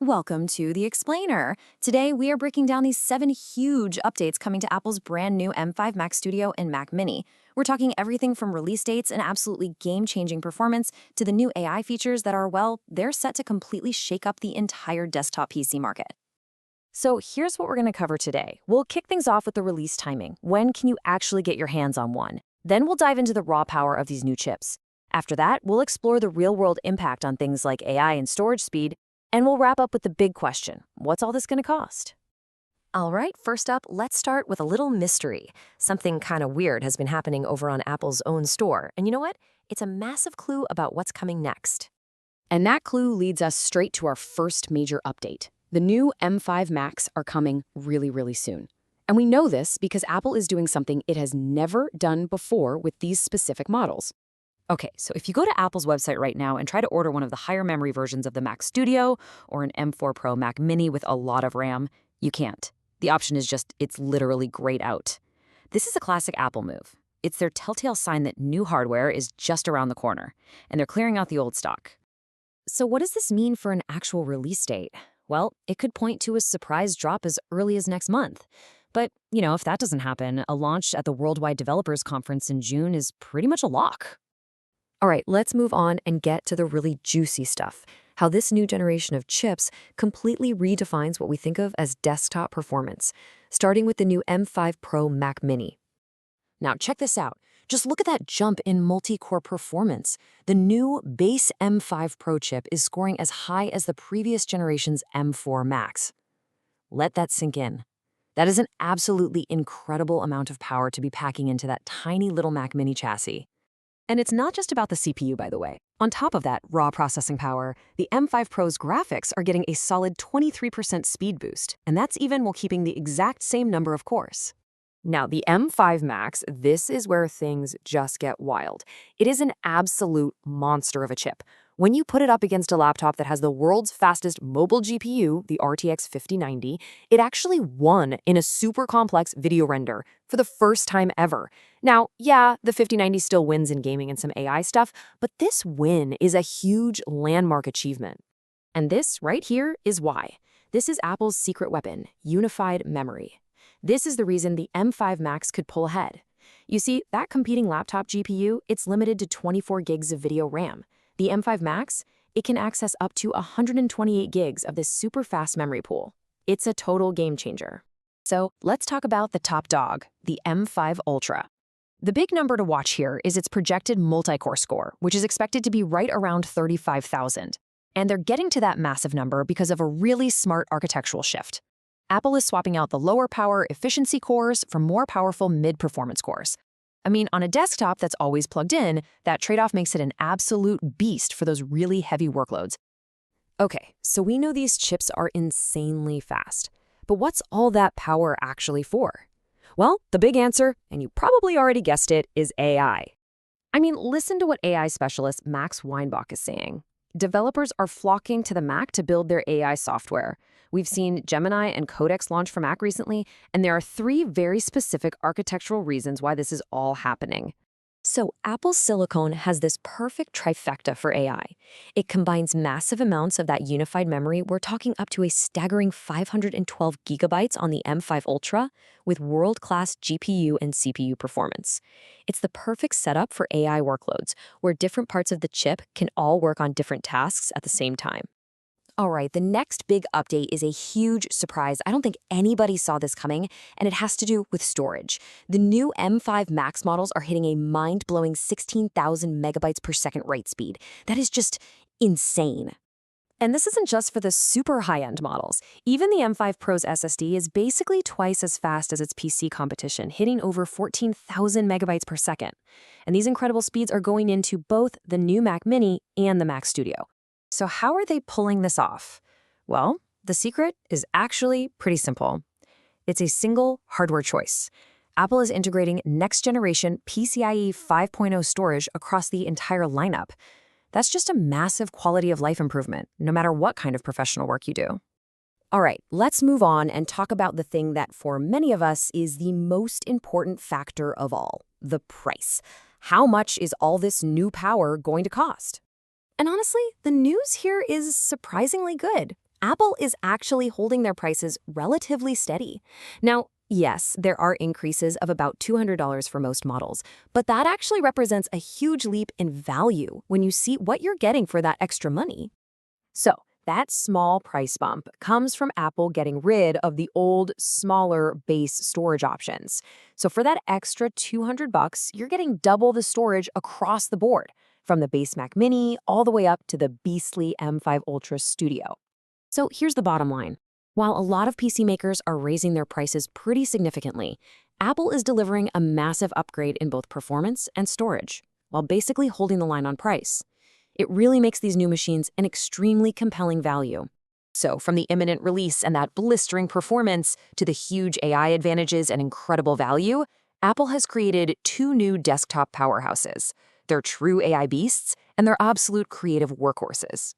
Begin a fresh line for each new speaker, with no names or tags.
Welcome to The Explainer. Today, we are breaking down these 7 huge updates coming to Apple's brand new M5 Mac Studio and Mac Mini. We're talking everything from release dates and absolutely game-changing performance to the new AI features that are, well, they're set to completely shake up the entire desktop PC market. So here's what we're going to cover today. We'll kick things off with the release timing. When can you actually get your hands on one? Then we'll dive into the raw power of these new chips. After that, we'll explore the real-world impact on things like AI and storage speed. And we'll wrap up with the big question, what's all this going to cost? All right, first up, let's start with a little mystery. Something kind of weird has been happening over on Apple's own store. And you know what? It's a massive clue about what's coming next.
And that clue leads us straight to our first major update. The new M5 Macs are coming really soon. And we know this because Apple is doing something it has never done before with these specific models.
Okay, so if you go to Apple's website right now and try to order one of the higher memory versions of the Mac Studio or an M4 Pro Mac Mini with a lot of RAM, you can't. The option is just, it's literally grayed out. This is a classic Apple move. It's their telltale sign that new hardware is just around the corner, and they're clearing out the old stock. So what does this mean for an actual release date? Well, it could point to a surprise drop as early as next month. But, if that doesn't happen, a launch at the Worldwide Developers Conference in June is pretty much a lock. All right, let's move on and get to the really juicy stuff. How this new generation of chips completely redefines what we think of as desktop performance, starting with the new M5 Pro Mac Mini. Now, check this out. Just look at that jump in multi-core performance. The new base M5 Pro chip is scoring as high as the previous generation's M4 Max. Let that sink in. That is an absolutely incredible amount of power to be packing into that tiny little Mac Mini chassis. And it's not just about the CPU, by the way. On top of that raw processing power, the M5 Pro's graphics are getting a solid 23% speed boost, and that's even while keeping the exact same number of cores. Now, the M5 Max, this is where things just get wild. It is an absolute monster of a chip. When you put it up against a laptop that has the world's fastest mobile GPU, the RTX 5090, it actually won in a super complex video render for the first time ever. Now, yeah, the 5090 still wins in gaming and some AI stuff, but this win is a huge landmark achievement. And this right here is why. This is Apple's secret weapon, unified memory. This is the reason the M5 Max could pull ahead. You see, that competing laptop GPU, it's limited to 24 gigs of video RAM. The M5 Max, it can access up to 128 gigs of this super fast memory pool. It's a total game changer. So let's talk about the top dog, the M5 Ultra. The big number to watch here is its projected multi-core score, which is expected to be right around 35,000. And they're getting to that massive number because of a really smart architectural shift. Apple is swapping out the lower power efficiency cores for more powerful mid-performance cores. I mean, on a desktop that's always plugged in, that trade-off makes it an absolute beast for those really heavy workloads. Okay, so we know these chips are insanely fast. But what's all that power actually for? Well, the big answer, and you probably already guessed it, is AI. I mean, listen to what AI specialist Max Weinbach is saying. Developers are flocking to the Mac to build their AI software. We've seen Gemini and Codex launch for Mac recently, and there are 3 very specific architectural reasons why this is all happening. So Apple's Silicon has this perfect trifecta for AI. It combines massive amounts of that unified memory. We're talking up to a staggering 512 gigabytes on the M5 Ultra with world-class GPU and CPU performance. It's the perfect setup for AI workloads, where different parts of the chip can all work on different tasks at the same time. All right, the next big update is a huge surprise. I don't think anybody saw this coming, and it has to do with storage. The new M5 Max models are hitting a mind-blowing 16,000 megabytes per second write speed. That is just insane. And this isn't just for the super high-end models. Even the M5 Pro's SSD is basically twice as fast as its PC competition, hitting over 14,000 megabytes per second. And these incredible speeds are going into both the new Mac Mini and the Mac Studio. So how are they pulling this off? Well, the secret is actually pretty simple. It's a single hardware choice. Apple is integrating next-generation PCIe 5.0 storage across the entire lineup. That's just a massive quality of life improvement, no matter what kind of professional work you do. All right, let's move on and talk about the thing that for many of us is the most important factor of all, the price. How much is all this new power going to cost? And honestly, the news here is surprisingly good.
Apple is actually holding their prices relatively steady. Now, yes, there are increases of about $200 for most models, but that actually represents a huge leap in value when you see what you're getting for that extra money. So, that small price bump comes from Apple getting rid of the old, smaller base storage options. So for that extra $200, you're getting double the storage across the board, from the base Mac Mini all the way up to the beastly M5 Ultra Studio. So here's the bottom line. While a lot of PC makers are raising their prices pretty significantly, Apple is delivering a massive upgrade in both performance and storage, while basically holding the line on price. It really makes these new machines an extremely compelling value. So, from the imminent release and that blistering performance to the huge AI advantages and incredible value, Apple has created two new desktop powerhouses. They're true AI beasts, and they're absolute creative workhorses.